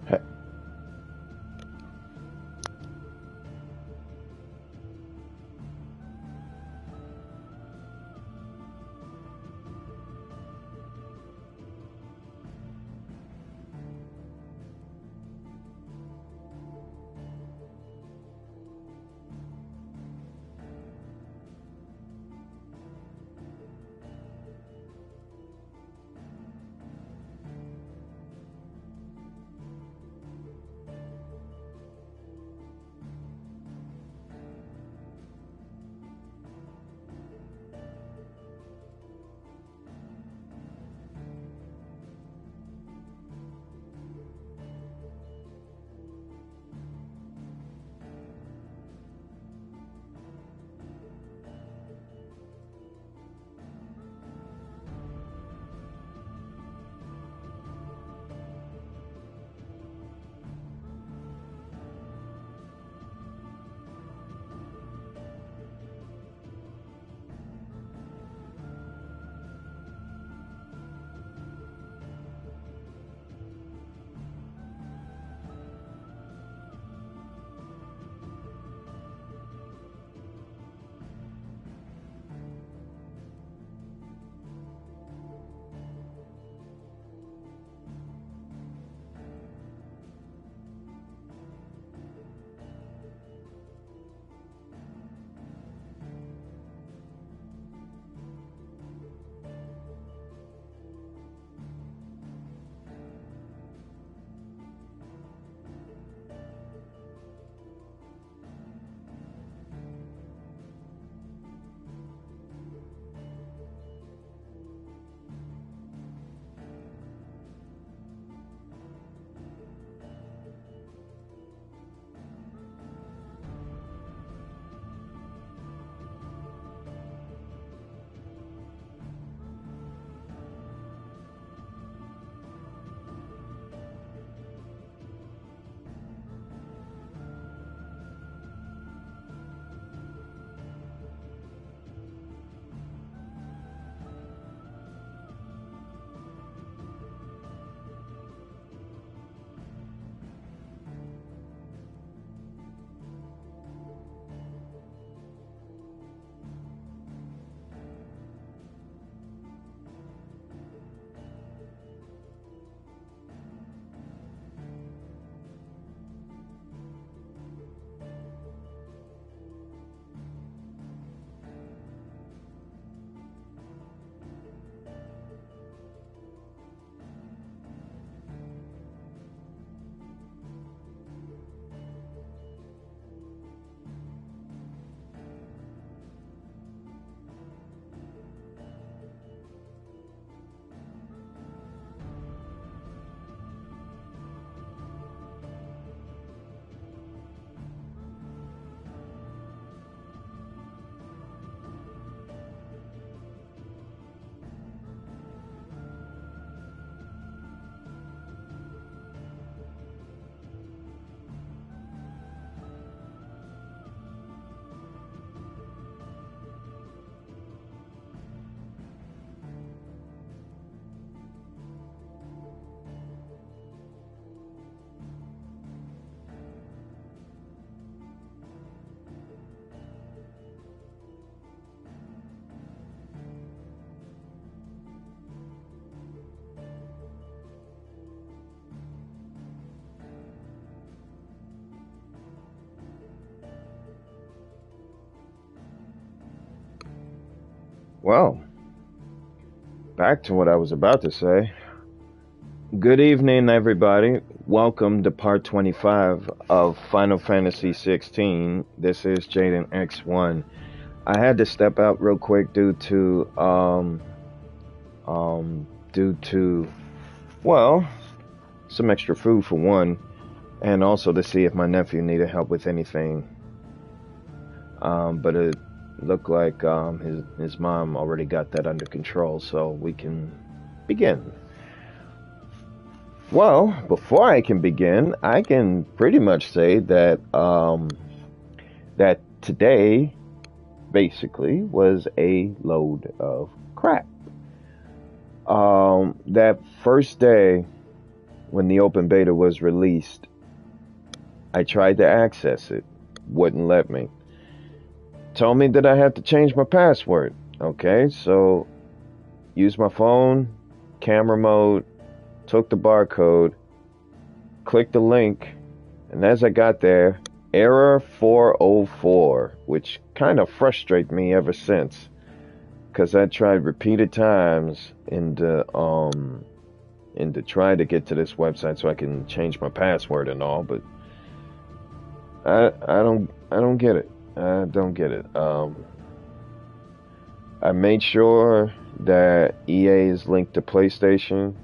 Hey, well, back to what I was about to say. Good evening, everybody. Welcome to part 25 of Final Fantasy 16. This is Jaden X1. I had to step out real quick um, due to, well, some extra food for one, and also to see if my nephew needed help with anything. But it looked like his mom already got that under control, so we can begin. Well, before I can begin, I can pretty much say that that today basically was a load of crap. That first day when the open beta was released, I tried to access it. Wouldn't let me. Told me that I had to change my password. Okay, so use my phone, camera mode, took the barcode, clicked the link, and as I got there, error 404, which kind of frustrates me ever since, because I tried repeated times into try to get to this website so I can change my password and all, but I don't get it. I don't get it. I made sure that EA is linked to PlayStation,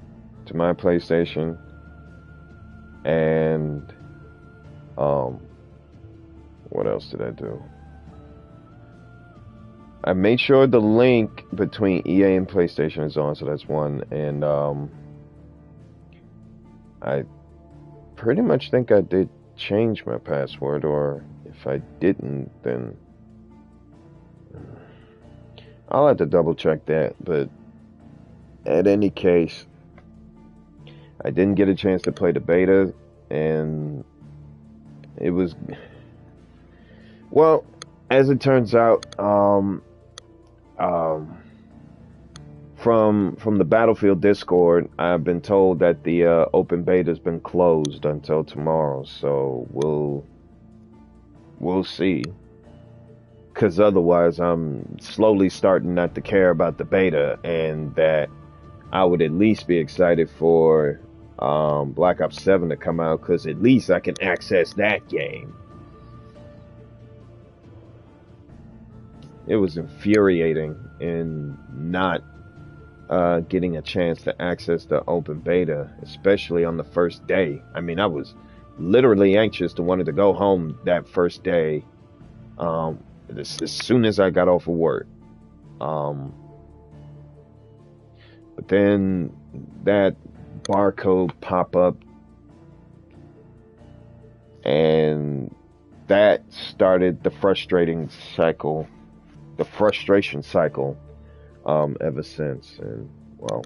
to my PlayStation, and what else did I do? I made sure the link between EA and PlayStation is on, so that's one, and I pretty much think I did change my password, or if I didn't, then I'll have to double check that. But at any case, I didn't get a chance to play the beta, and it was, well, as it turns out, from the Battlefield Discord, I've been told that the open beta has been closed until tomorrow. So we'll see. Because otherwise, I'm slowly starting not to care about the beta, and that I would at least be excited for Black Ops 7 to come out, because at least I can access that game. It was infuriating in not getting a chance to access the open beta, especially on the first day. I mean, I was literally anxious to wanted to go home that first day, as soon as I got off of work. But then that barcode pop up, and that started the frustration cycle ever since. And well,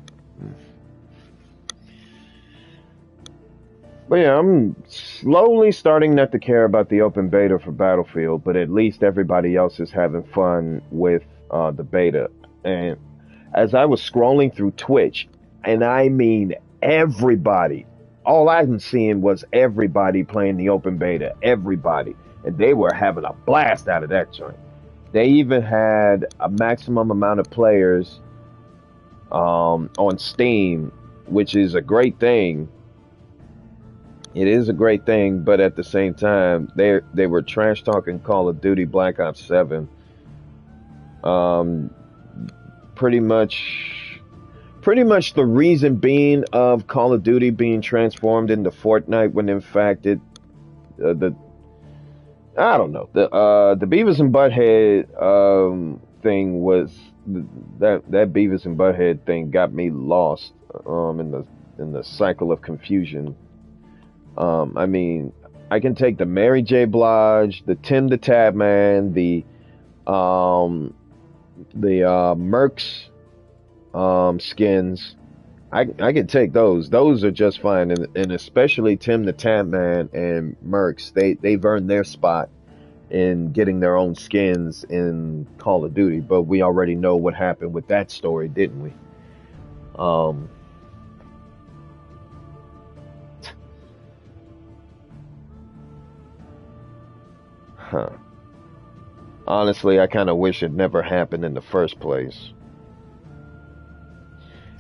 but yeah, I'm slowly starting not to care about the open beta for Battlefield, but at least everybody else is having fun with the beta. And as I was scrolling through Twitch, and I mean everybody, all I'm seeing was everybody playing the open beta, everybody, and they were having a blast out of that joint. They even had a maximum amount of players on Steam, which is a great thing. It is a great thing, but at the same time, they were trash talking Call of Duty Black Ops 7. Pretty much the reason being of Call of Duty being transformed into Fortnite, when in fact I don't know. The Beavis and Butthead thing was that Beavis and Butthead thing got me lost in the cycle of confusion. I mean, I can take the Mary J. Blige, the Tim the Tab Man, the Mercs skins. I can take those. Those are just fine, and especially Tim the Tab Man and Mercs. They've earned their spot in getting their own skins in Call of Duty. But we already know what happened with that story, didn't we? Honestly, I kind of wish it never happened in the first place.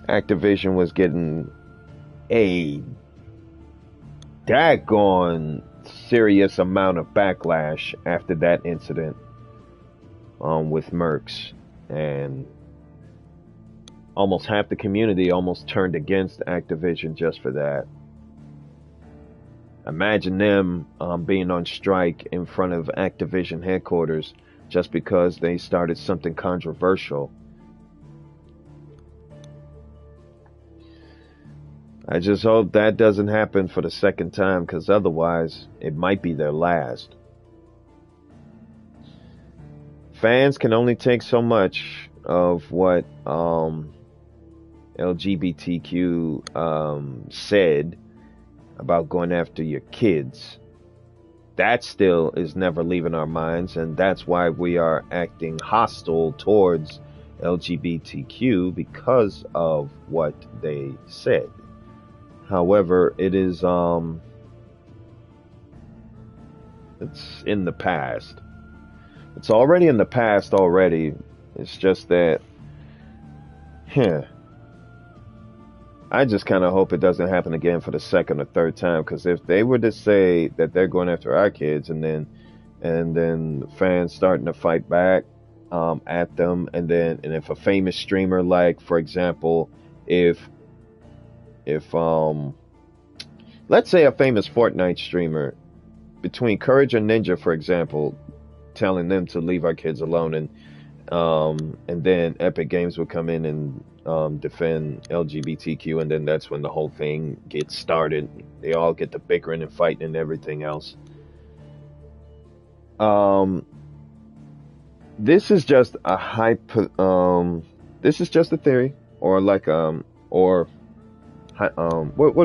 Activision was getting a daggone serious amount of backlash after that incident with Mercs, and almost half the community almost turned against Activision just for that. Imagine them being on strike in front of Activision headquarters just because they started something controversial. I just hope that doesn't happen for the second time, because otherwise it might be their last. Fans can only take so much of what LGBTQ said about going after your kids. That still is never leaving our minds, and that's why we are acting hostile towards LGBTQ because of what they said. However, it's in the past. It's already in the past already. It's just that, I just kind of hope it doesn't happen again for the second or third time. Because if they were to say that they're going after our kids, and then fans starting to fight back at them, and if a famous streamer, like for example, if let's say a famous Fortnite streamer, between Courage and Ninja, for example, telling them to leave our kids alone, and then Epic Games would come in and defend LGBTQ, and then that's when the whole thing gets started. They all get to bickering and fighting and everything else. This is just a this is just a theory, or like what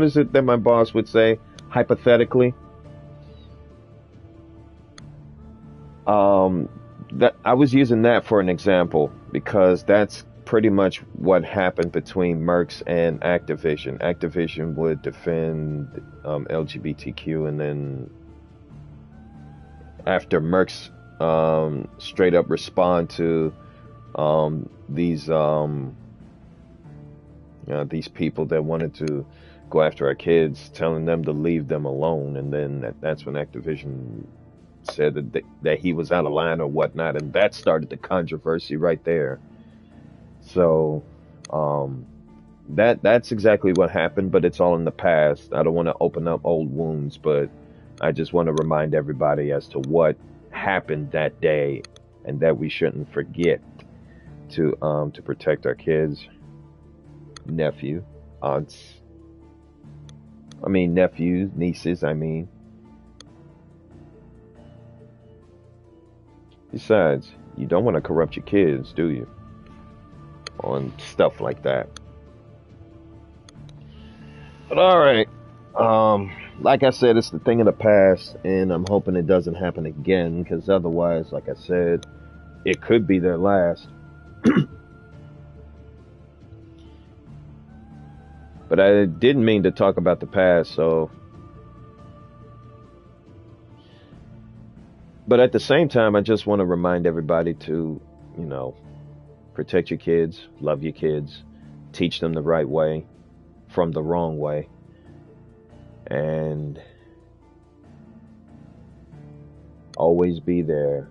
is it that my boss would say? Hypothetically. That I was using that for an example because that's pretty much what happened between Mercs and Activision. Activision would defend LGBTQ, and then after Mercs straight up respond to these people that wanted to go after our kids, telling them to leave them alone, and then that's when Activision said that he was out of line or whatnot, and that started the controversy right there. So that's exactly what happened, but it's all in the past. I don't want to open up old wounds, but I just want to remind everybody as to what happened that day, and that we shouldn't forget to protect our kids, nephews, nieces. Besides, you don't want to corrupt your kids, do you? On stuff like that. But alright. Like I said, it's the thing of the past, and I'm hoping it doesn't happen again, because otherwise, like I said, it could be their last. But I didn't mean to talk about the past, so... But at the same time, I just want to remind everybody to, protect your kids, love your kids, teach them the right way from the wrong way, and always be there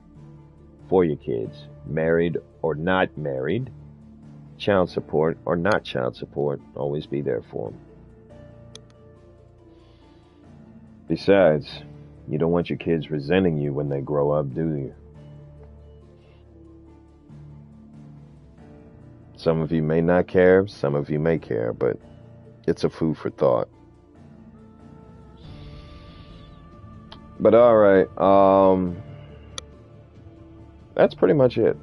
for your kids, married or not married, child support or not child support, always be there for them. Besides, you don't want your kids resenting you when they grow up, do you? Some of you may not care, some of you may care, but it's a food for thought. But alright, that's pretty much it.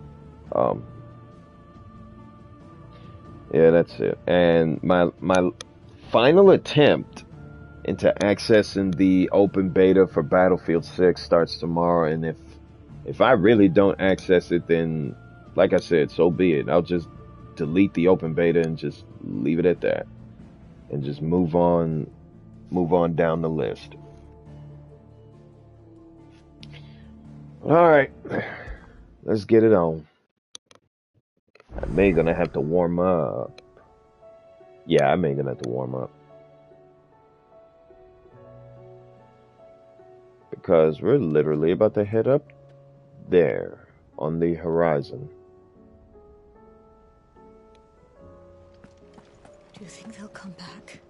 Yeah, that's it. And my final attempt into accessing the open beta for Battlefield 6 starts tomorrow, and if I really don't access it, then like I said, so be it. I'll just delete the open beta and just leave it at that, and just move on down the list. Alright, let's get it on. I may gonna have to warm up. Yeah, I may gonna have to warm up. Because we're literally about to head up there on the horizon. Do you think they'll come back?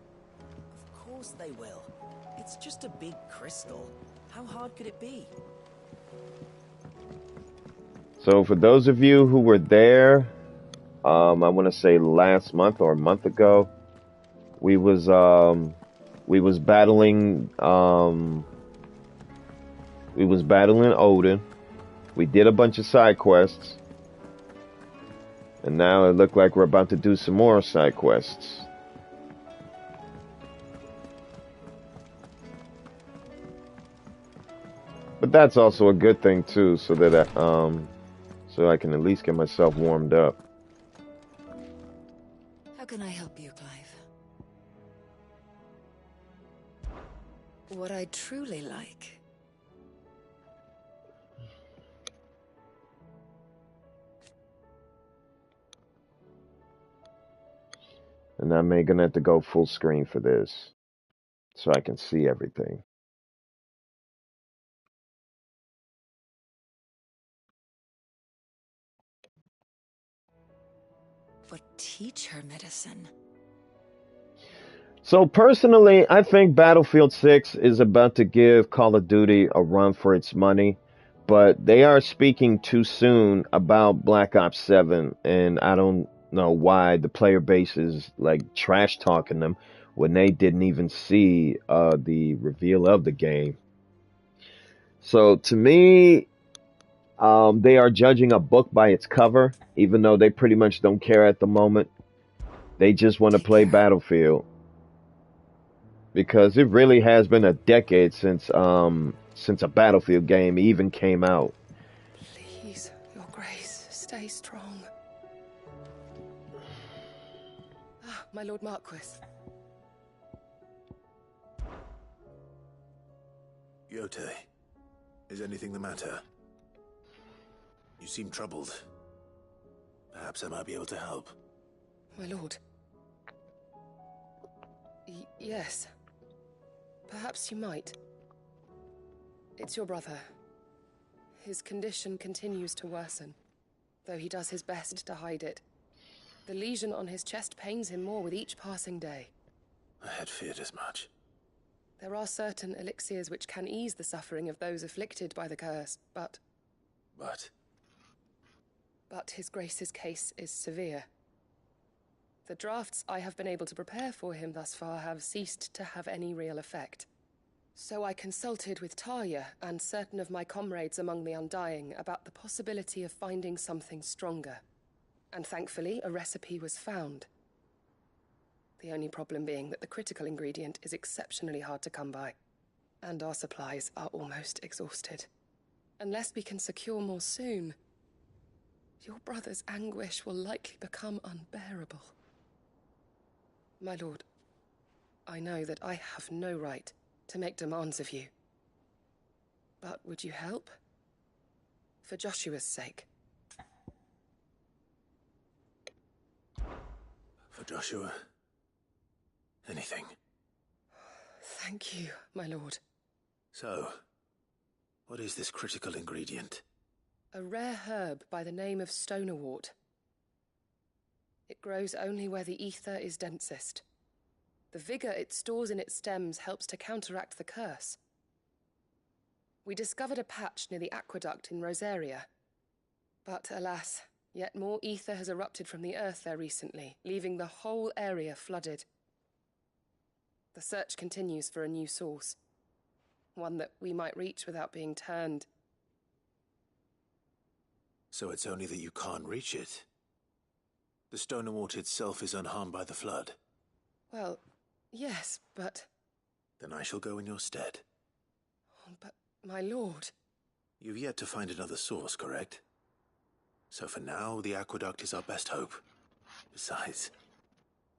Of course they will. It's just a big crystal. How hard could it be? So for those of you who were there, I want to say last month or a month ago, we was battling Odin. We did a bunch of side quests, and now it looked like we're about to do some more side quests. But that's also a good thing too, so that so I can at least get myself warmed up. How can I help you, Clive? What I truly like. And I'm gonna have to go full screen for this, so I can see everything. But teach her medicine. So personally, I think Battlefield 6 is about to give Call of Duty a run for its money, but they are speaking too soon about Black Ops 7, and I don't know why the player base is like trash talking them when they didn't even see the reveal of the game. So to me, they are judging a book by its cover, even though they pretty much don't care at the moment. They just want to Take play care. Battlefield. Because it really has been a decade since a Battlefield game even came out. Please, Your Grace, stay strong. Ah, my Lord Marquis. Yote, is anything the matter? You seem troubled. Perhaps I might be able to help. My lord. Yes. Perhaps you might. It's your brother. His condition continues to worsen, though he does his best to hide it. The lesion on his chest pains him more with each passing day. I had feared as much. There are certain elixirs which can ease the suffering of those afflicted by the curse, but His Grace's case is severe. The drafts I have been able to prepare for him thus far have ceased to have any real effect. So I consulted with Tarja and certain of my comrades among the Undying about the possibility of finding something stronger. And thankfully, a recipe was found. The only problem being that the critical ingredient is exceptionally hard to come by, and our supplies are almost exhausted. Unless we can secure more soon, your brother's anguish will likely become unbearable. My lord, I know that I have no right to make demands of you. But would you help? For Joshua's sake. For Joshua, anything. Thank you, my lord. So, what is this critical ingredient? A rare herb by the name of stonerwort. It grows only where the ether is densest. The vigor it stores in its stems helps to counteract the curse. We discovered a patch near the aqueduct in Rosaria. But alas, yet more ether has erupted from the earth there recently, leaving the whole area flooded. The search continues for a new source. One that we might reach without being turned. So it's only that you can't reach it. The Stonerwort itself is unharmed by the flood. Well, yes, but... Then I shall go in your stead. But, my lord... You've yet to find another source, correct? So for now, the aqueduct is our best hope. Besides,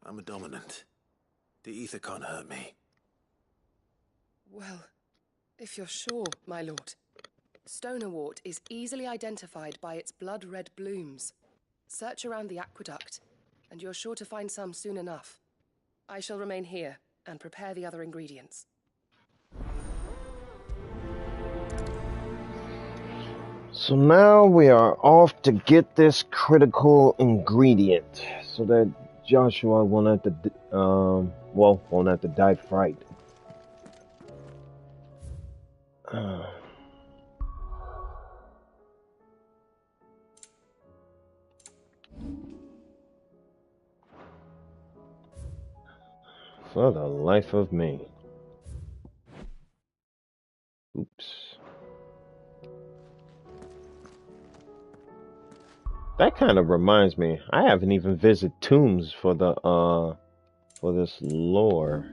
I'm a dominant. The ether can't hurt me. Well, if you're sure, my lord. Stonerwort is easily identified by its blood-red blooms. Search around the aqueduct, and you're sure to find some soon enough. I shall remain here and prepare the other ingredients. So now we are off to get this critical ingredient, so that Joshua won't have to, won't have to die fright. For the life of me. Oops. That kind of reminds me, I haven't even visited tombs for the for this lore.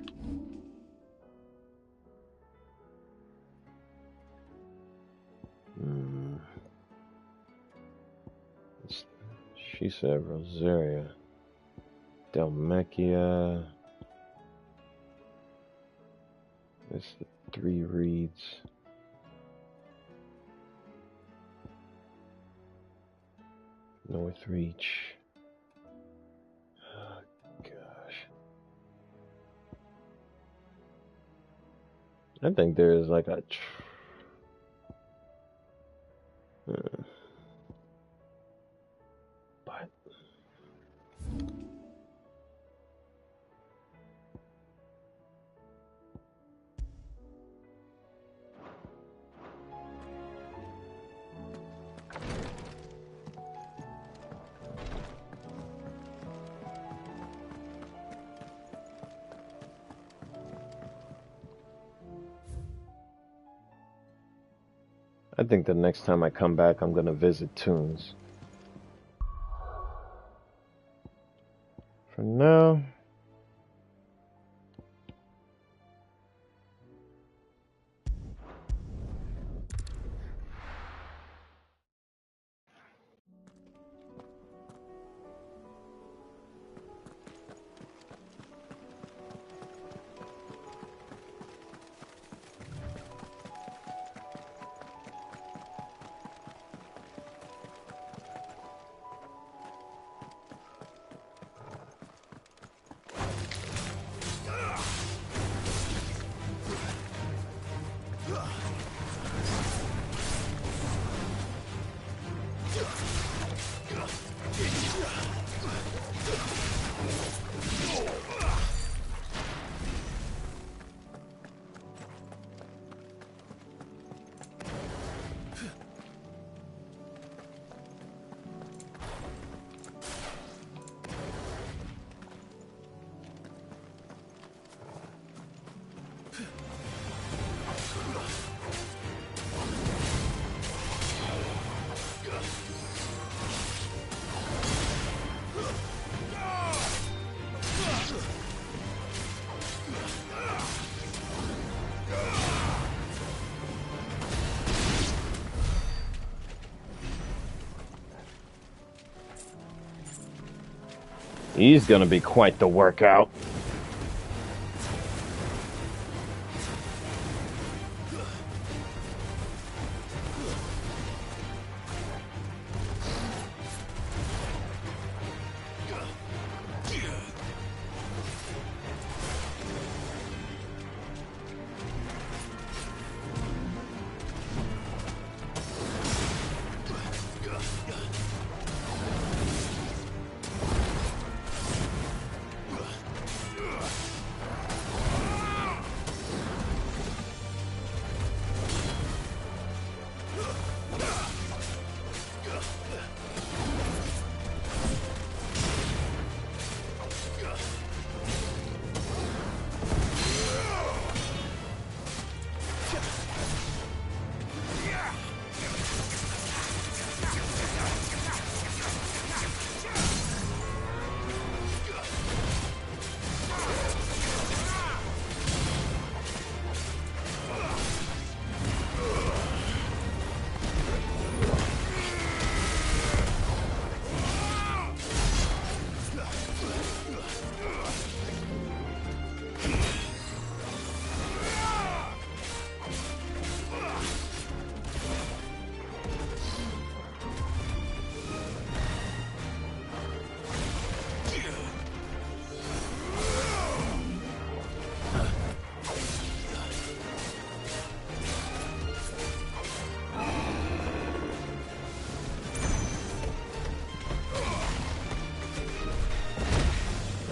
She said Rosaria. Delmechia. This is 3 reads. Northreach. Oh, gosh. I think there is like a... but... I think the next time I come back, I'm gonna visit Toons. For now... He's gonna be quite the workout.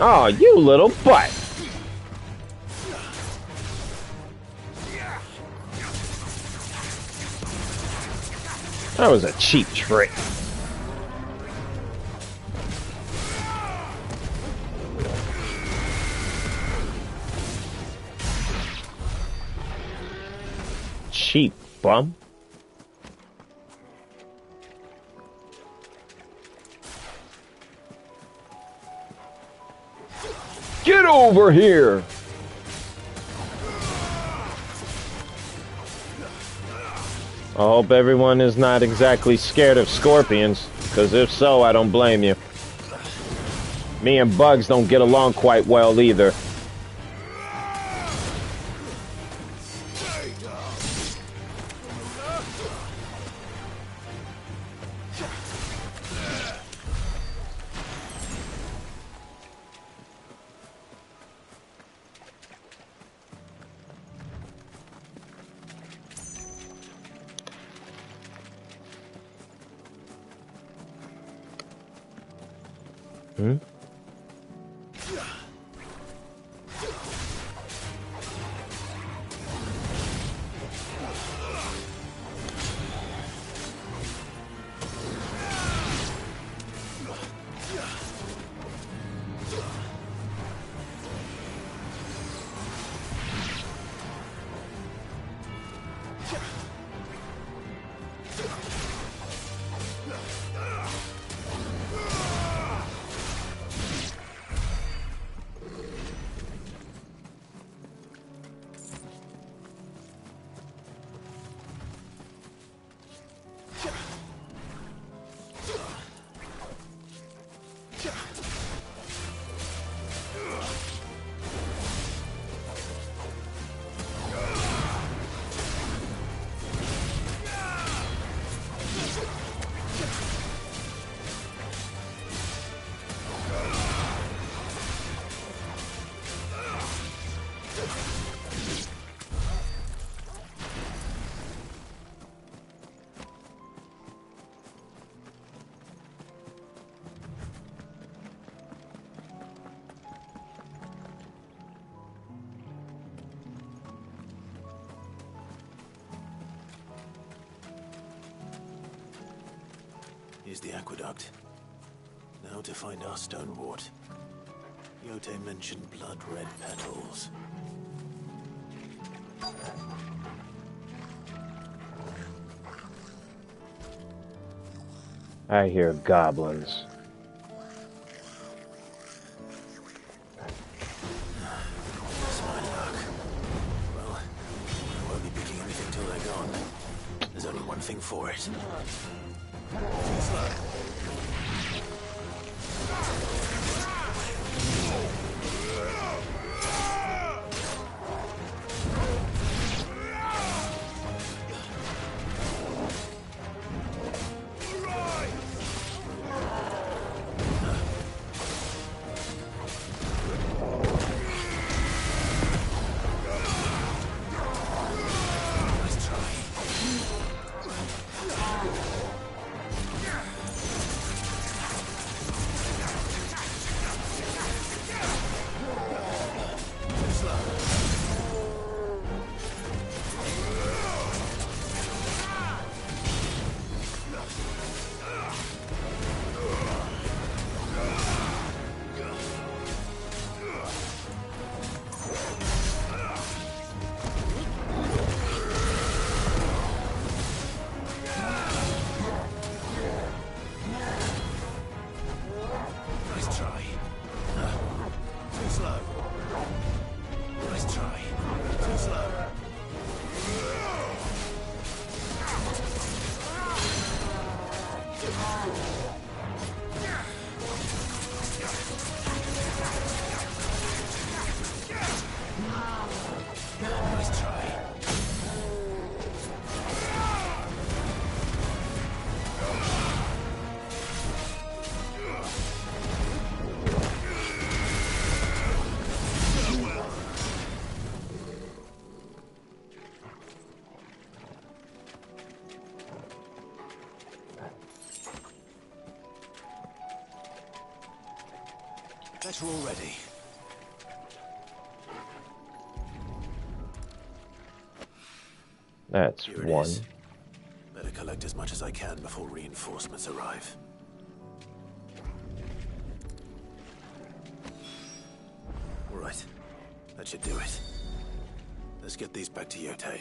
Oh, you little butt! That was a cheap trick. Cheap bum. Get over here! I hope everyone is not exactly scared of scorpions. Because if so, I don't blame you. Me and Bugs don't get along quite well either. Hmm? Here's the aqueduct. Now to find our stonewort. Yote mentioned blood-red petals. I hear goblins. That's my luck. Well, I won't be picking anything till they're gone. There's only one thing for it. Too slow. Better already. That's Here it one. is. Better collect as much as I can before reinforcements arrive. All right. That should do it. Let's get these back to Yote.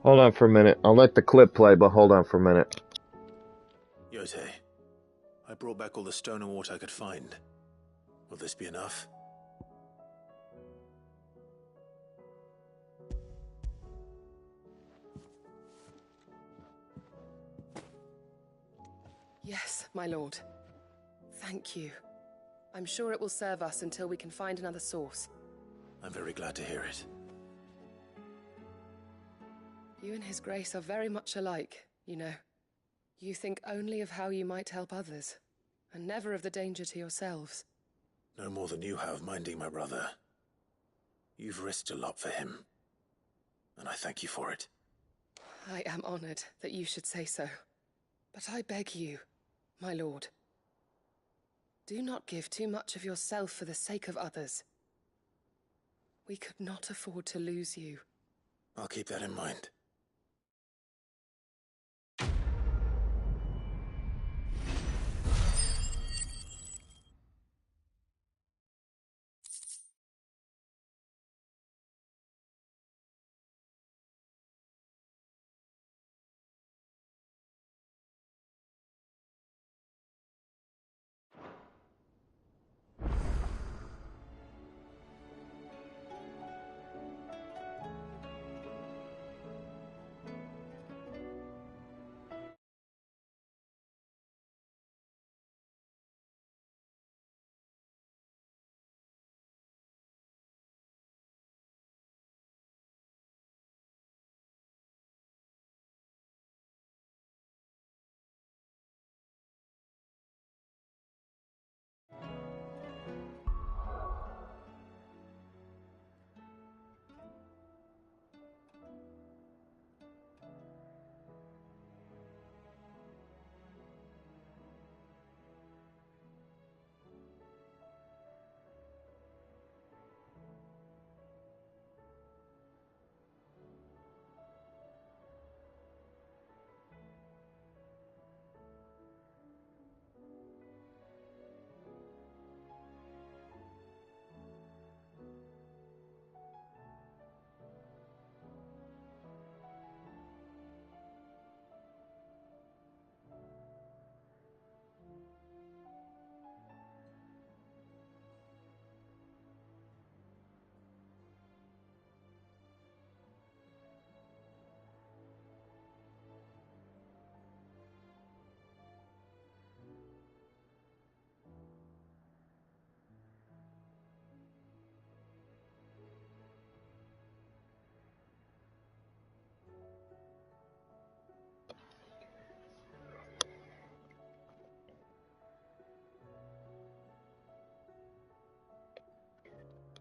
Hold on for a minute. I'll let the clip play, but hold on for a minute. Yote, I brought back all the stone and water I could find. Will this be enough? Yes, my lord. Thank you. I'm sure it will serve us until we can find another source. I'm very glad to hear it. You and His Grace are very much alike, you know. You think only of how you might help others, and never of the danger to yourselves. No more than you have minding my brother. You've risked a lot for him, and I thank you for it. I am honored that you should say so. But I beg you, my lord, do not give too much of yourself for the sake of others. We could not afford to lose you. I'll keep that in mind.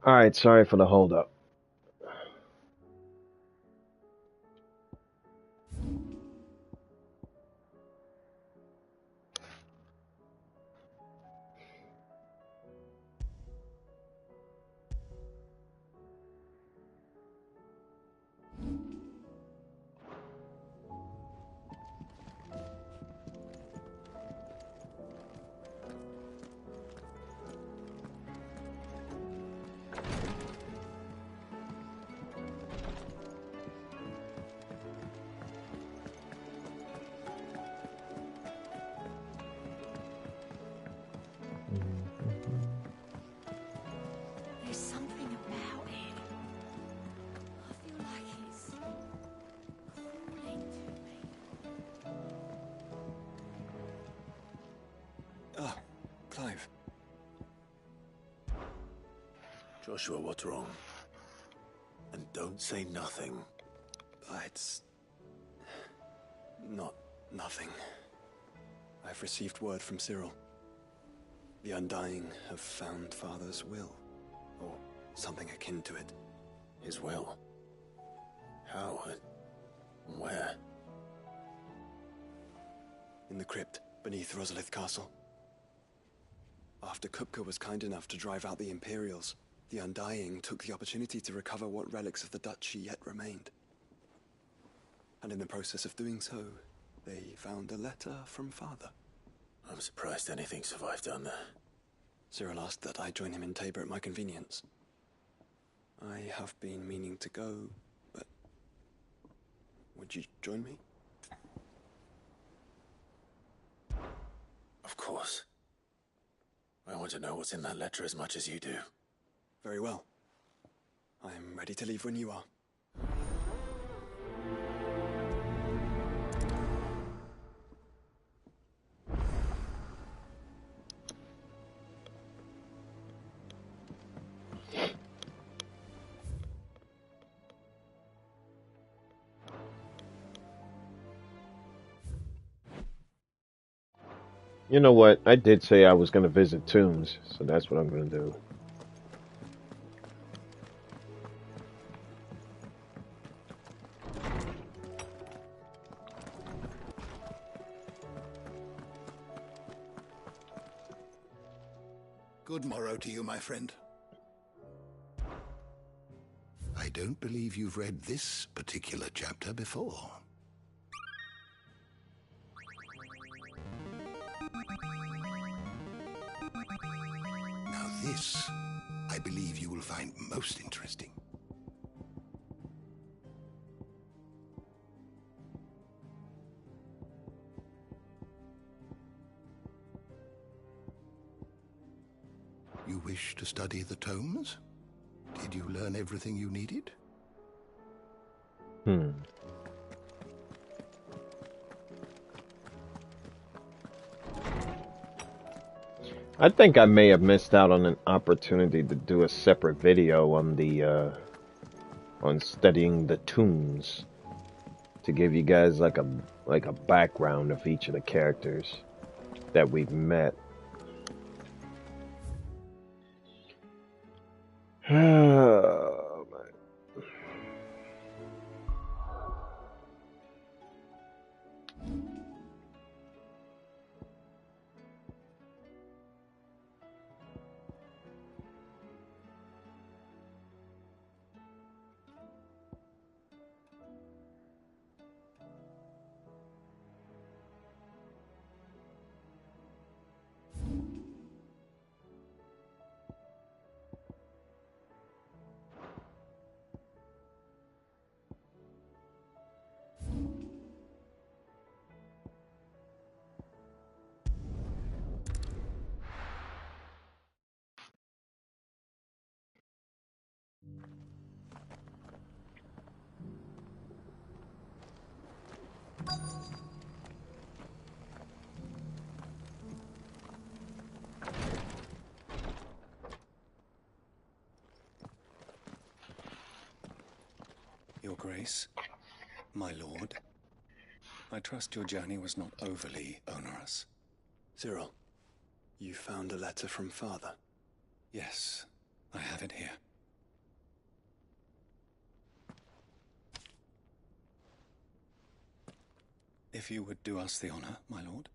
Alright, sorry for the hold up. There's something about it. I feel like it's calling to me. Ah, Clive. Joshua, what's wrong? And don't say nothing. It's not nothing. I've received word from Cyril. The Undying have found Father's will, or something akin to it. His will? How? Where? In the crypt beneath Rosalith Castle. After Kupka was kind enough to drive out the Imperials, the Undying took the opportunity to recover what relics of the Duchy yet remained. And in the process of doing so, they found a letter from Father. I'm surprised anything survived down there. Cyril asked that I join him in Tabor at my convenience. I have been meaning to go, but Would you join me? Of course. I want to know what's in that letter as much as you do. Very well. I am ready to leave when you are. You know what? I did say I was going to visit tombs, so that's what I'm going to do. Good morrow to you, my friend. I don't believe you've read this particular chapter before. Now this, I believe you will find most interesting. You wish to study the tomes? Did you learn everything you needed? I think I may have missed out on an opportunity to do a separate video on the on studying the tombs, to give you guys like a background of each of the characters that we've met. Oh, man. Your Grace, my lord, I trust your journey was not overly onerous. Cyril, you found a letter from Father? Yes, I have it here. If you would do us the honor, my lord.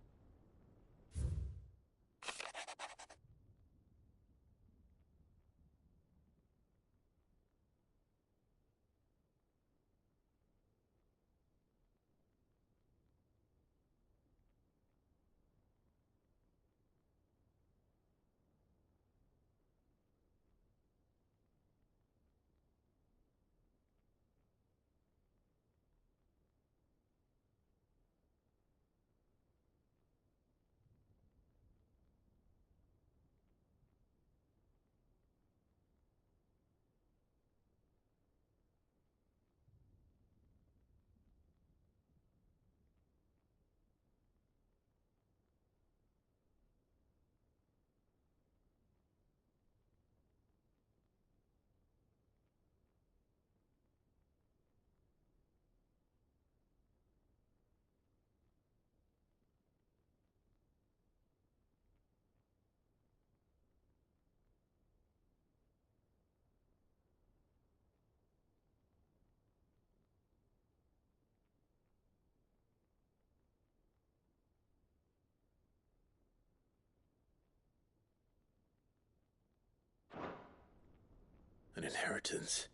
An inheritance.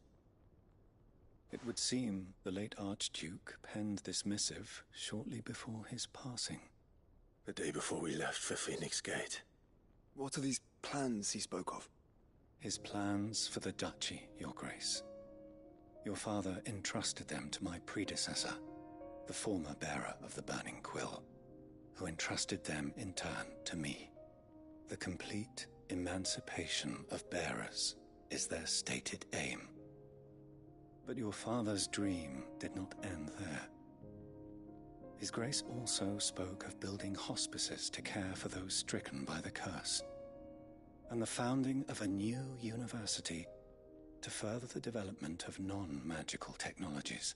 It would seem the late Archduke penned this missive shortly before his passing. The day before we left for Phoenix Gate. What are these plans he spoke of? His plans for the duchy, Your Grace. Your father entrusted them to my predecessor, the former bearer of the Burning Quill, who entrusted them in turn to me. The complete emancipation of bearers is their stated aim. But your father's dream did not end there. His Grace also spoke of building hospices to care for those stricken by the curse, and the founding of a new university to further the development of non-magical technologies.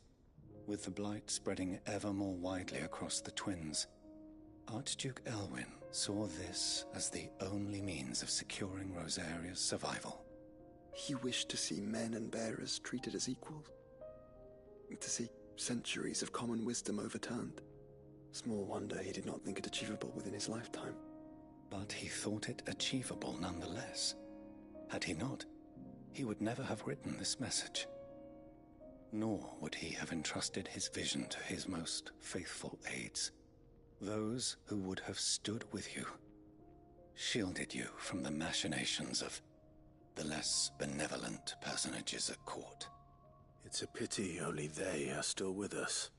With the blight spreading ever more widely across the Twins, Archduke Elwyn saw this as the only means of securing Rosaria's survival. He wished to see men and bearers treated as equals. To see centuries of common wisdom overturned. Small wonder he did not think it achievable within his lifetime. But he thought it achievable nonetheless. Had he not, he would never have written this message. Nor would he have entrusted his vision to his most faithful aides, those who would have stood with you, shielded you from the machinations of the less benevolent personages at court. It's a pity only they are still with us.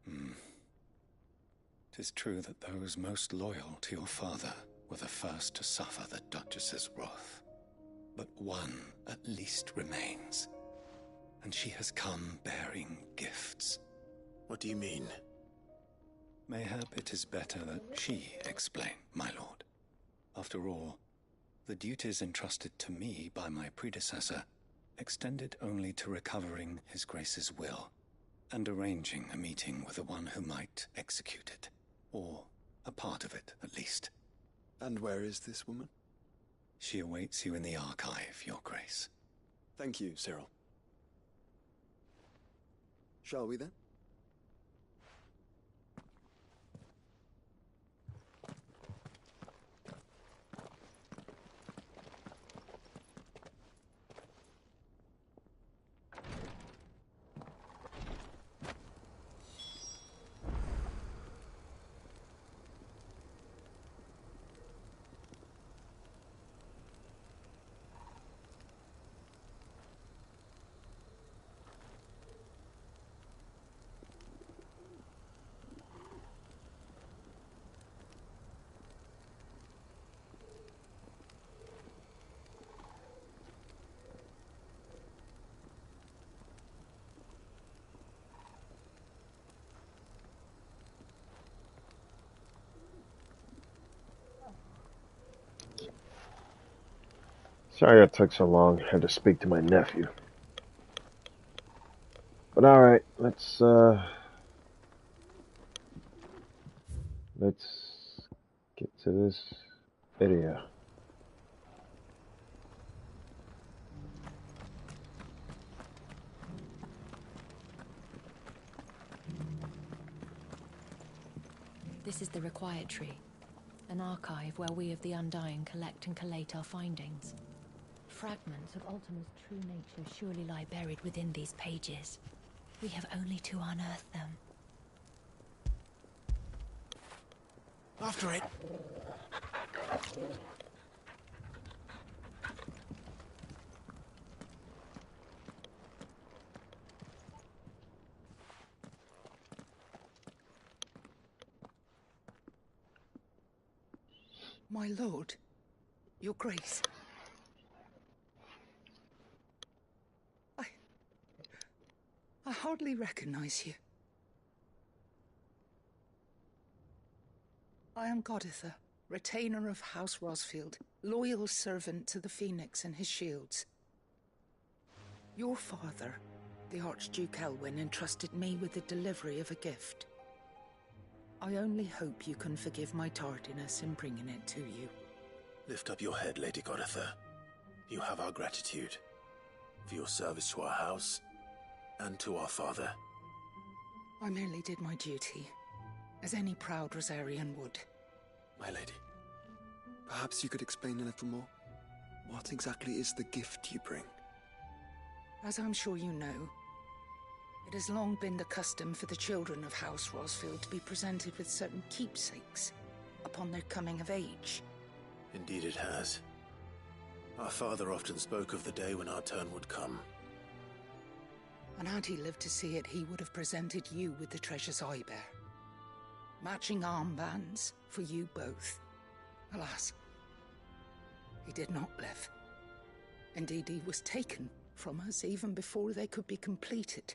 'Tis true that those most loyal to your father were the first to suffer the Duchess's wrath. But one at least remains, and she has come bearing gifts. What do you mean? Mayhap it is better that she explain, my lord. After all, the duties entrusted to me by my predecessor extended only to recovering His Grace's will and arranging a meeting with the one who might execute it, or a part of it at least. And where is this woman? She awaits you in the archive, Your Grace. Thank you, Cyril. Shall we then? Sorry it took so long. I had to speak to my nephew. But alright, let's get to this video. This is the Required Tree, an archive where we of the Undying collect and collate our findings. Fragments of Ultima's true nature surely lie buried within these pages. We have only to unearth them. After it! My lord, your grace. I hardly recognize you. I am Goditha, retainer of House Rosfield, loyal servant to the Phoenix and his shields. Your father, the Archduke Elwyn, entrusted me with the delivery of a gift. I only hope you can forgive my tardiness in bringing it to you. Lift up your head, Lady Goditha. You have our gratitude for your service to our house and to our father. I merely did my duty, as any proud Rosarian would. My lady, perhaps you could explain a little more? What exactly is the gift you bring? As I'm sure you know, it has long been the custom for the children of House Rosfield to be presented with certain keepsakes upon their coming of age. Indeed it has. Our father often spoke of the day when our turn would come. And had he lived to see it, he would have presented you with the treasures I bear. Matching armbands for you both. Alas, he did not live. Indeed, he was taken from us even before they could be completed.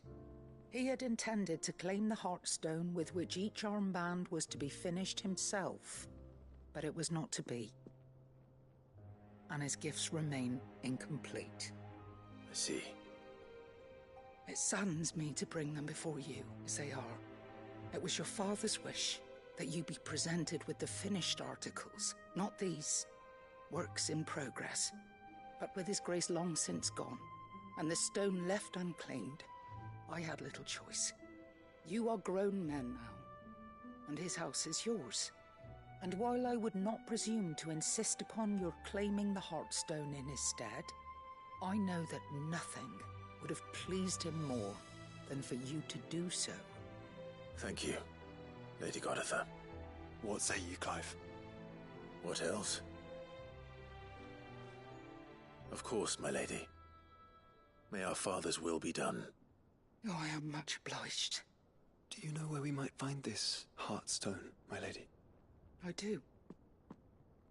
He had intended to claim the Heartstone with which each armband was to be finished himself, but it was not to be. And his gifts remain incomplete. I see. It saddens me to bring them before you, as they are. It was your father's wish that you be presented with the finished articles, not these works in progress. But with his grace long since gone, and the stone left unclaimed, I had little choice. You are grown men now, and his house is yours. And while I would not presume to insist upon your claiming the Heartstone in his stead, I know that nothing would have pleased him more than for you to do so. Thank you, Lady Goditha. What say you, Clive? What else? Of course, my lady. May our father's will be done. Oh, I am much obliged. Do you know where we might find this Heartstone, my lady? I do.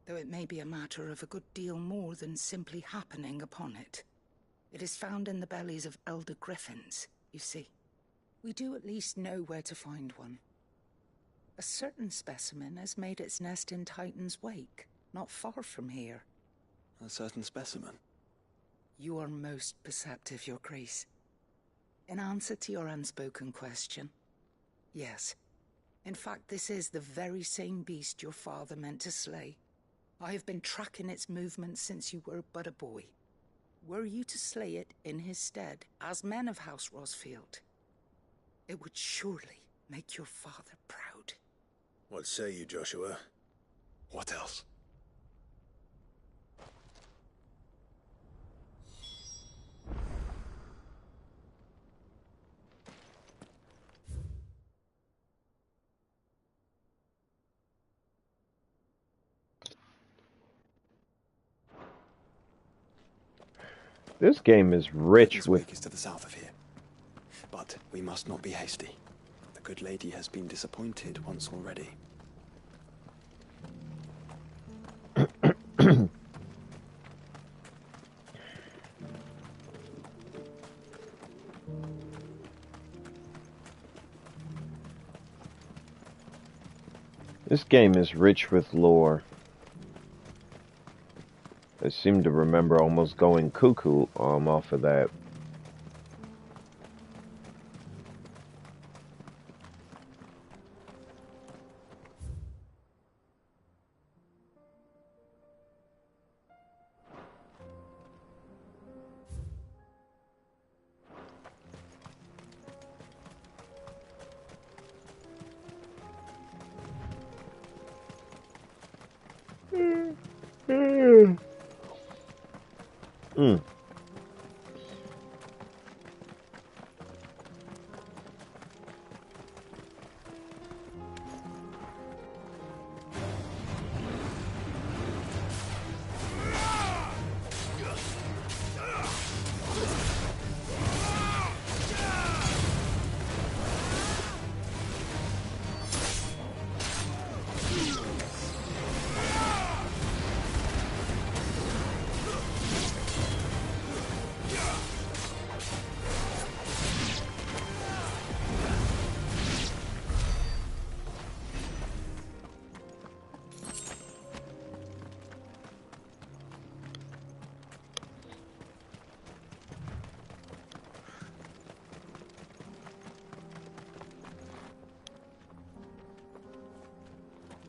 Though it may be a matter of a good deal more than simply happening upon it. It is found in the bellies of elder griffins, you see. We do at least know where to find one. A certain specimen has made its nest in Titan's Wake, not far from here. A certain specimen? You are most perceptive, Your Grace. In answer to your unspoken question, yes. In fact, this is the very same beast your father meant to slay. I have been tracking its movements since you were but a boy. Were you to slay it in his stead, as men of House Rosfield, it would surely make your father proud. What say you, Joshua? What else? This game is rich with... Wake is to the south of here. But we must not be hasty. The good lady has been disappointed once already. This game is rich with lore. I seem to remember almost going cuckoo off of that.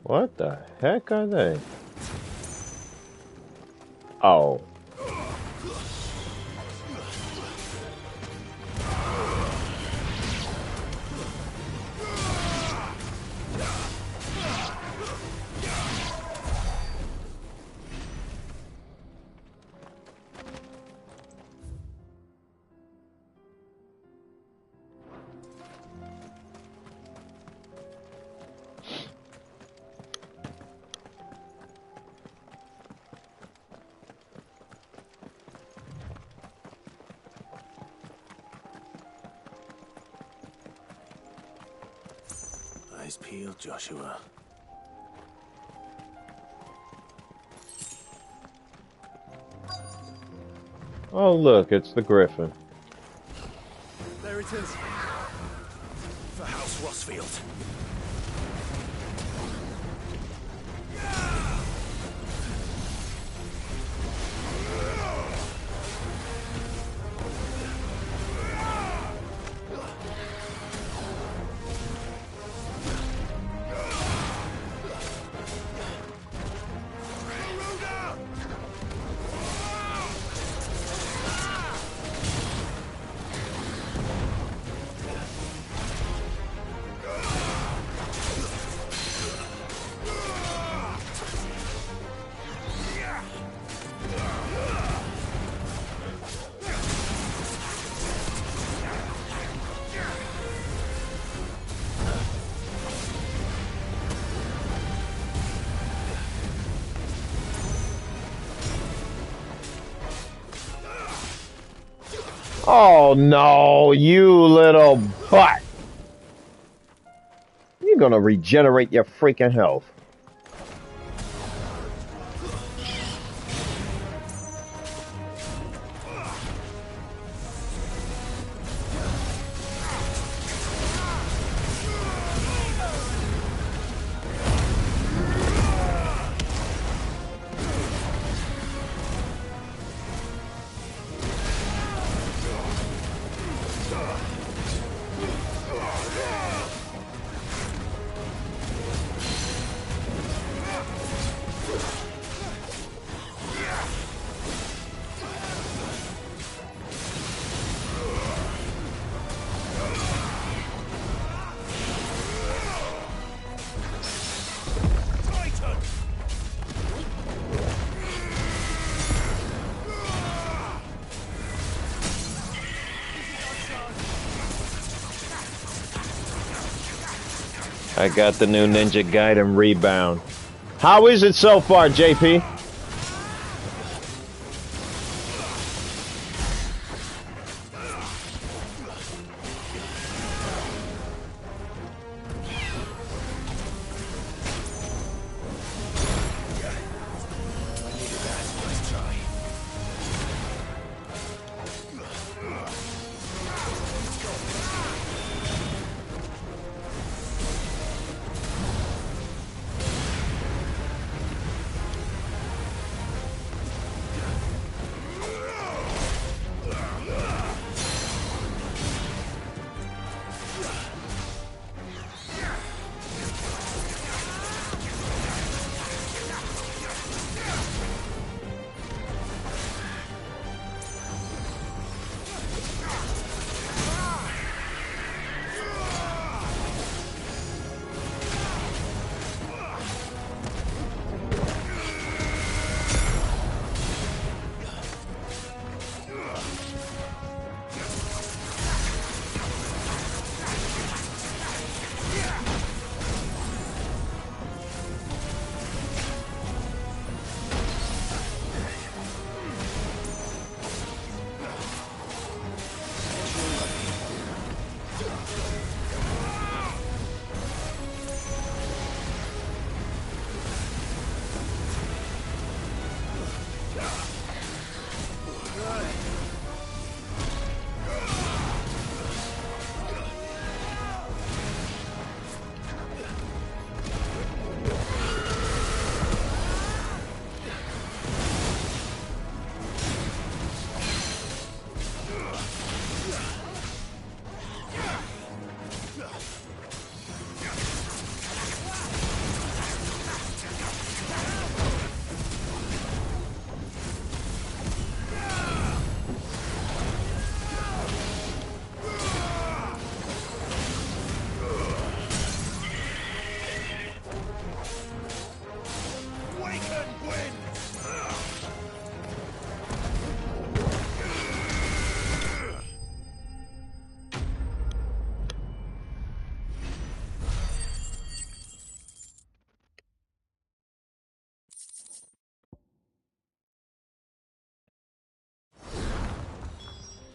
What the heck are they? Oh. eyes peeled, Joshua. Oh, look, it's the Griffin. There it is. For House Rosfield. Oh no, you little butt! You're gonna regenerate your freaking health. I got the new Ninja Gaiden Rebound. How is it so far, JP?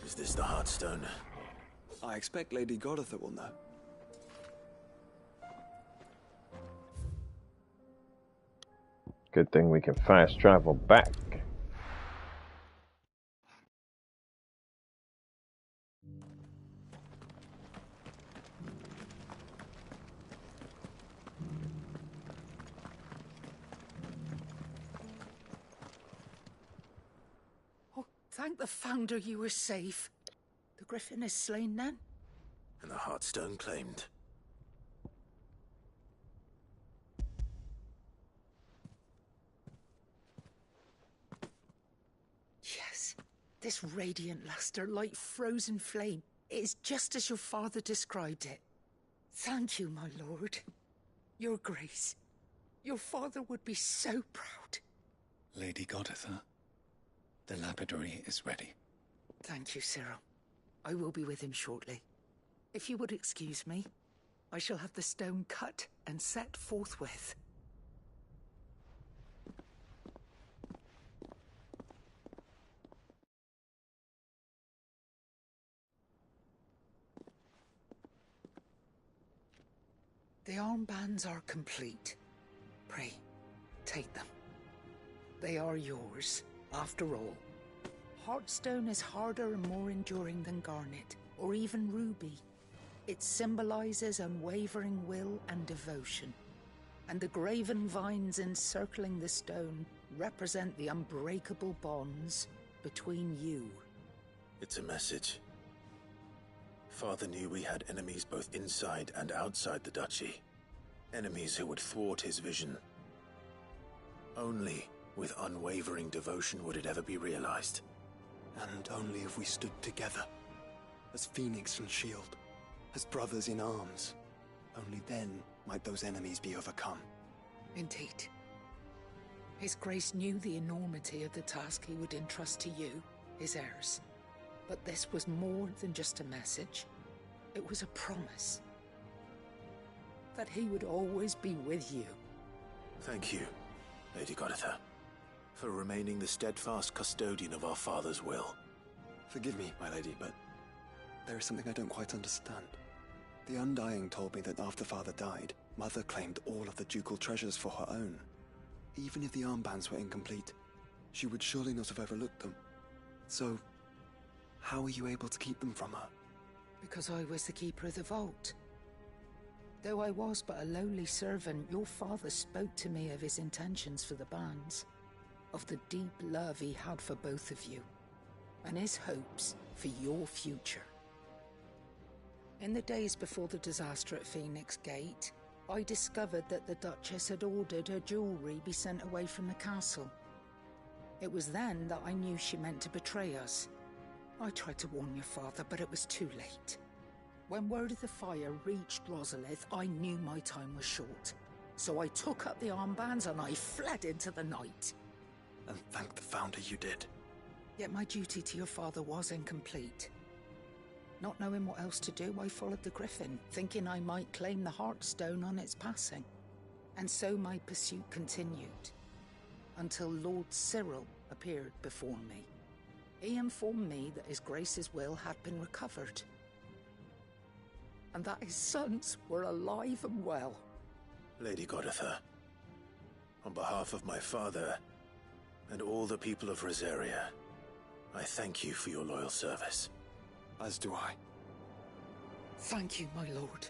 Is this the Heartstone? I expect Lady Goritha will know. Good thing we can fast travel back. Oh, thank the Founder you were safe. The Griffin is slain then? And the Heartstone claimed. Yes. This radiant luster, like frozen flame, it is just as your father described it. Thank you, my lord. Your Grace. Your father would be so proud. Lady Goditha, the lapidary is ready. Thank you, Cyril. I will be with him shortly. If you would excuse me, I shall have the stone cut and set forthwith. The armbands are complete. Pray, take them. They are yours, after all. Heartstone is harder and more enduring than garnet, or even ruby. It symbolizes unwavering will and devotion. And the graven vines encircling the stone represent the unbreakable bonds between you. It's a message. Father knew we had enemies both inside and outside the duchy. Enemies who would thwart his vision. Only with unwavering devotion would it ever be realized. And only if we stood together, as Phoenix and Shield, as brothers in arms. Only then might those enemies be overcome. Indeed. His Grace knew the enormity of the task he would entrust to you, his heirs. But this was more than just a message. It was a promise. That he would always be with you. Thank you, Lady Goditha, for remaining the steadfast custodian of our father's will. Forgive me, my lady, but there is something I don't quite understand. The Undying told me that after Father died, Mother claimed all of the ducal treasures for her own. Even if the armbands were incomplete, she would surely not have overlooked them. So, how were you able to keep them from her? Because I was the keeper of the vault. Though I was but a lowly servant, your father spoke to me of his intentions for the bands, of the deep love he had for both of you, and his hopes for your future. In the days before the disaster at Phoenix Gate, I discovered that the Duchess had ordered her jewelry be sent away from the castle. It was then that I knew she meant to betray us. I tried to warn your father, but it was too late. When word of the fire reached Rosalith, I knew my time was short. So I took up the armbands and I fled into the night. And thank the Founder you did. Yet my duty to your father was incomplete. Not knowing what else to do, I followed the Griffin, thinking I might claim the Heartstone on its passing. And so my pursuit continued, until Lord Cyril appeared before me. He informed me that His Grace's will had been recovered, and that his sons were alive and well. Lady Goditha, on behalf of my father and all the people of Rosaria, I thank you for your loyal service. As do I. Thank you, my lord.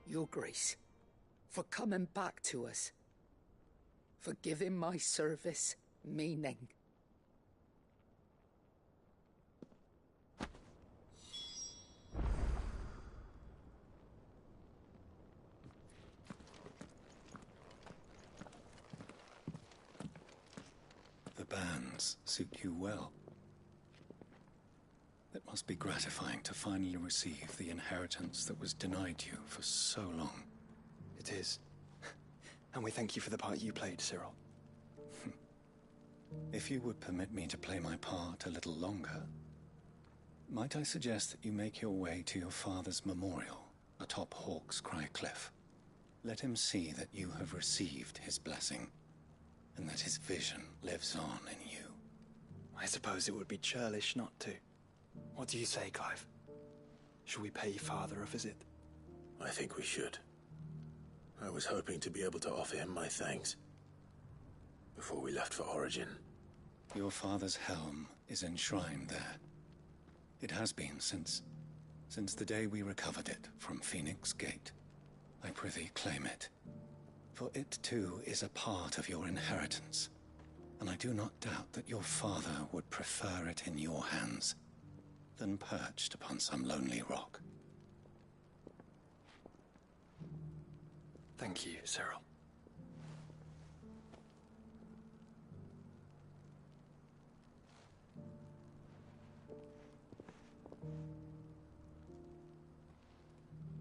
Your Grace, for coming back to us. For giving my service meaning. The bands suit you well. It must be gratifying to finally receive the inheritance that was denied you for so long. It is. And we thank you for the part you played, Cyril. If you would permit me to play my part a little longer, might I suggest that you make your way to your father's memorial atop Hawk's Cry Cliff? Let him see that you have received his blessing, and that his vision lives on in you. I suppose it would be churlish not to. What do you say, Clive? Shall we pay Father a visit? I think we should. I was hoping to be able to offer him my thanks. before we left for Origin. Your father's helm is enshrined there. It has been since the day we recovered it from Phoenix Gate. I prithee claim it, for it too is a part of your inheritance, and I do not doubt that your father would prefer it in your hands than perched upon some lonely rock. Thank you, Cyril.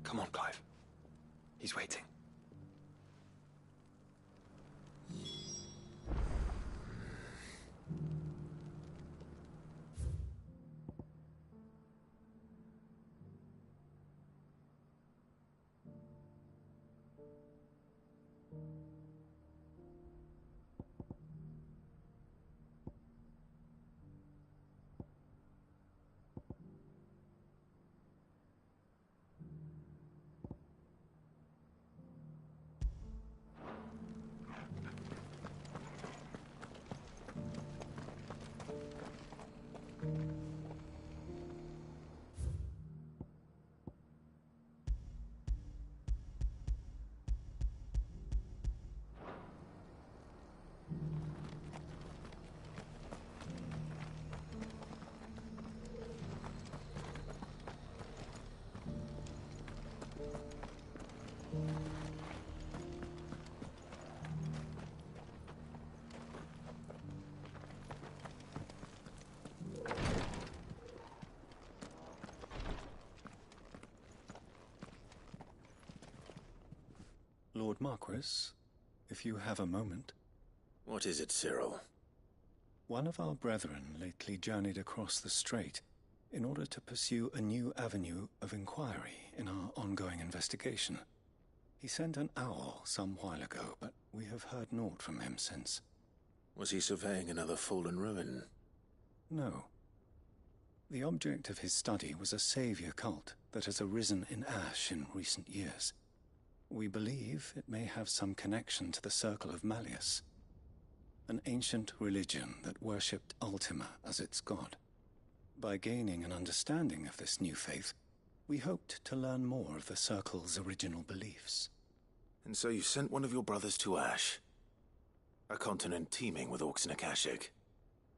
Come on, Clive. He's waiting. Lord Marquis, if you have a moment. What is it, Cyril? One of our brethren lately journeyed across the strait in order to pursue a new avenue of inquiry in our ongoing investigation. He sent an owl some while ago, but we have heard naught from him since. Was he surveying another fallen ruin? No. The object of his study was a savior cult that has arisen in Ash in recent years. We believe it may have some connection to the Circle of Malleus, an ancient religion that worshipped Ultima as its god. By gaining an understanding of this new faith, we hoped to learn more of the Circle's original beliefs. And so you sent one of your brothers to Ash, a continent teeming with orcs and Akashic.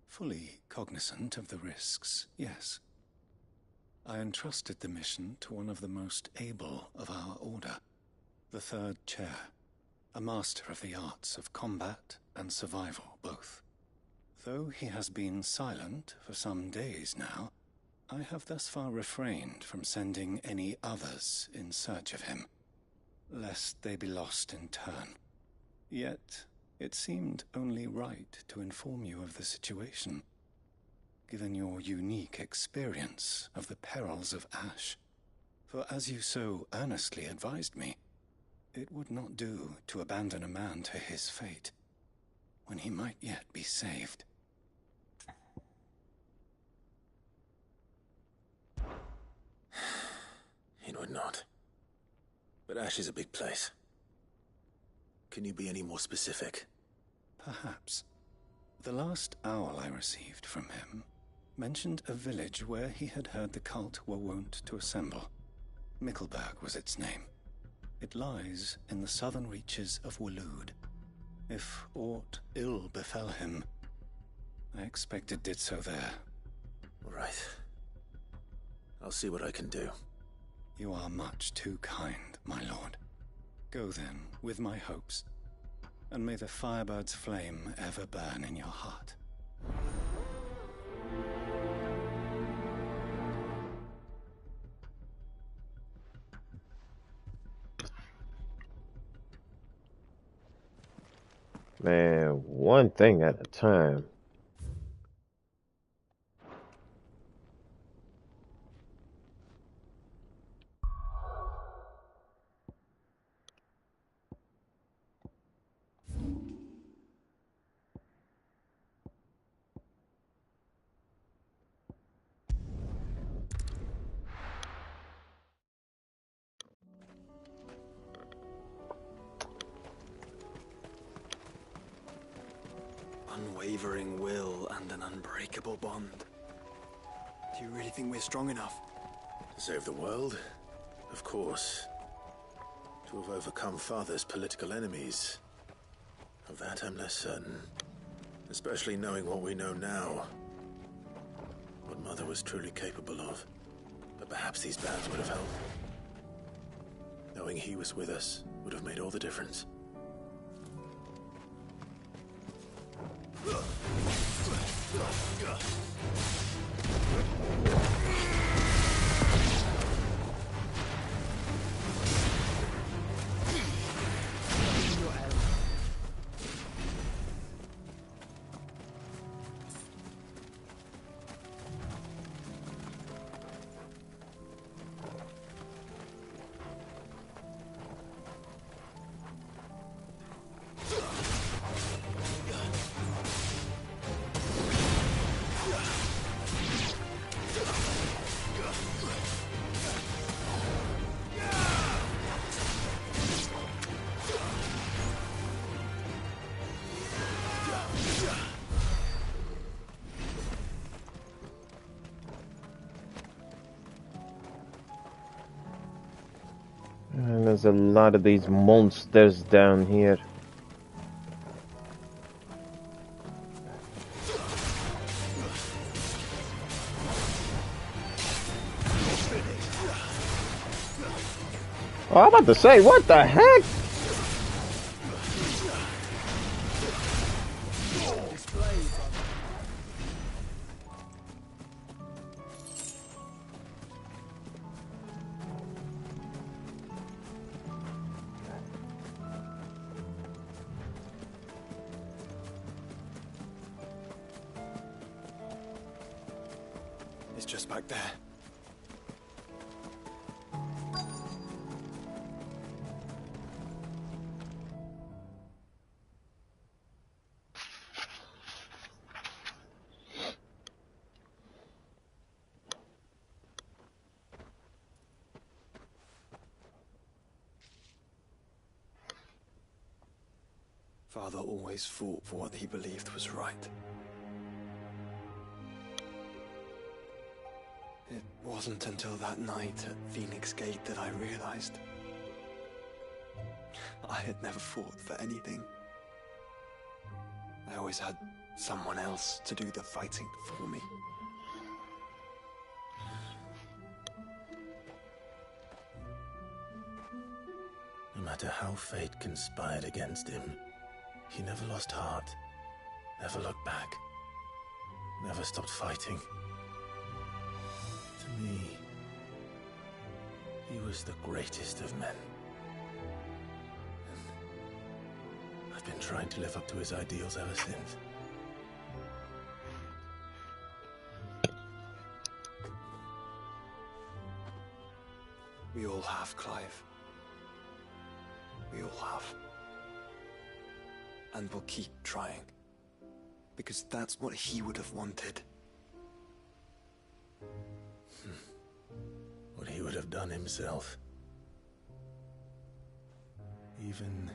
Fully cognizant of the risks, yes. I entrusted the mission to one of the most able of our order, the Third Chair, a master of the arts of combat and survival both. Though he has been silent for some days now, I have thus far refrained from sending any others in search of him, lest they be lost in turn. Yet, it seemed only right to inform you of the situation, given your unique experience of the perils of Ash. For as you so earnestly advised me, it would not do to abandon a man to his fate, when he might yet be saved. It would not. But Ash is a big place. Can you be any more specific? Perhaps. The last owl I received from him mentioned a village where he had heard the cult were wont to assemble. Mickleburg was its name. It lies in the southern reaches of Waloed. If aught ill befell him, I expect it did so there. Right. I'll see what I can do. You are much too kind, my lord. Go then, with my hopes, and may the Firebird's flame ever burn in your heart. Man, one thing at a time. unwavering will and an unbreakable bond. Do you really think we're strong enough? To save the world? Of course. To have overcome Father's political enemies. Of that I'm less certain. Especially knowing what we know now. What Mother was truly capable of. But perhaps these bands would have helped. Knowing he was with us would have made all the difference. And there's a lot of these monsters down here. Oh, I'm about to say, what the heck? It's just back there. Father always fought for what he believed was right. It wasn't until that night at Phoenix Gate that I realized I had never fought for anything. I always had someone else to do the fighting for me. No matter how fate conspired against him, he never lost heart, never looked back, never stopped fighting. To me, he was the greatest of men. And I've been trying to live up to his ideals ever since. We all have, Clive. We all have. And we'll keep trying. Because that's what he would have wanted. What he would have done himself. Even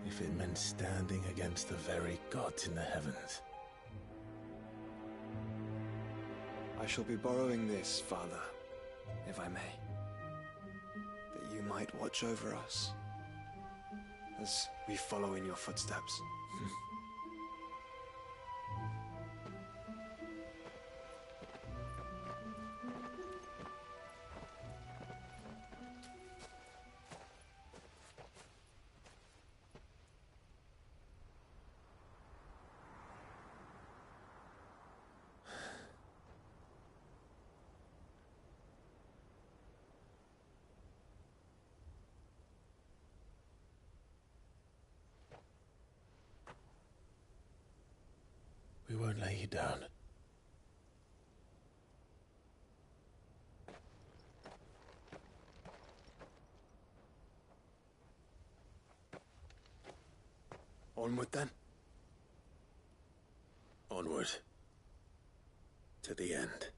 if it meant standing against the very gods in the heavens. I shall be borrowing this, Father, if I may. That you might watch over us as we follow in your footsteps. We won't lay you down. Onward then. Onward. To the end.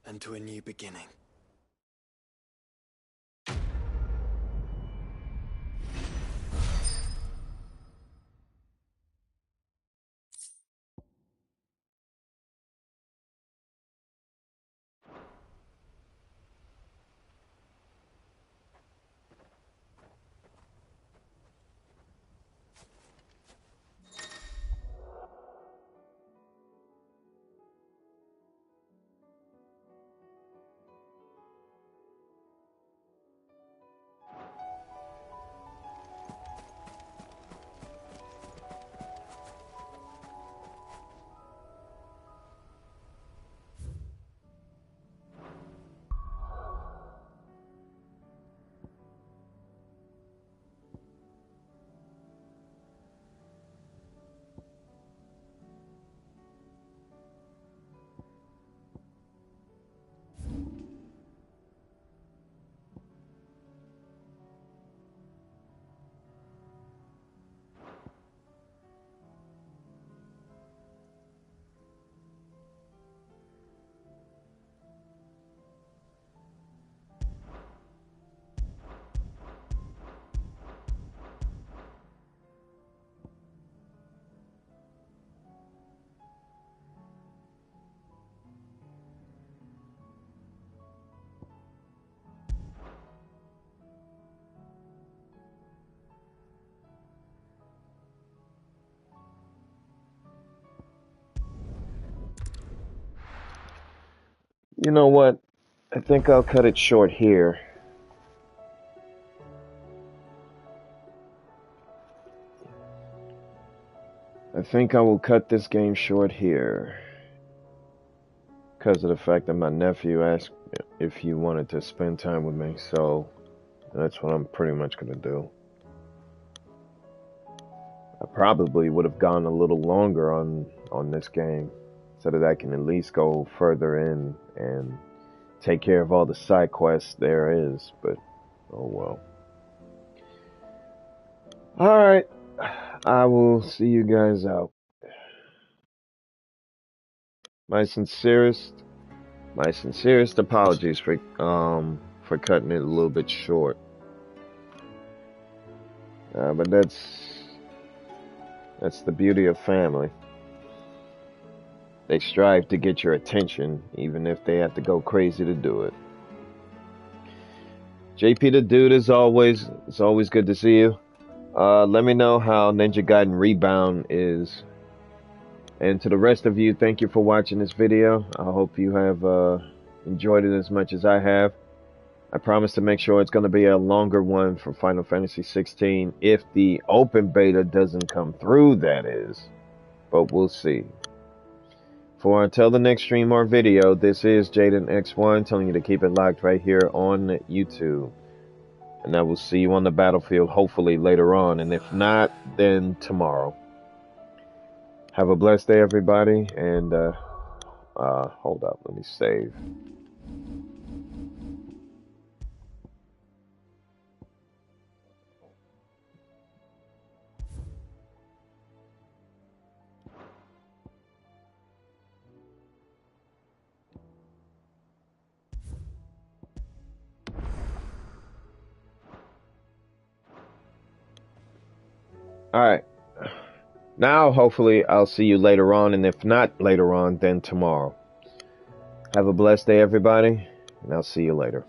And to a new beginning. You know what? I think I'll cut it short here. I think I will cut this game short here. Because of the fact that my nephew asked if he wanted to spend time with me, so that's what I'm pretty much going to do. I probably would have gone a little longer on this game so that I can at least go further in and take care of all the side quests there is, but oh well. Alright, I will see you guys out. My sincerest apologies for cutting it a little bit short. But that's the beauty of family. They strive to get your attention, even if they have to go crazy to do it. JP the Dude, as always, it's always good to see you. Let me know how Ninja Gaiden Rebound is. And to the rest of you, thank you for watching this video. I hope you have enjoyed it as much as I have. I promise to make sure it's going to be a longer one for Final Fantasy 16 if the open beta doesn't come through, that is. But we'll see. For until the next stream or video, this is JaydenX1 telling you to keep it locked right here on YouTube. And I will see you on the battlefield hopefully later on. And if not, then tomorrow. Have a blessed day, everybody. And hold up, let me save. Alright. Now, hopefully, I'll see you later on, and if not later on, then tomorrow. Have a blessed day, everybody, and I'll see you later.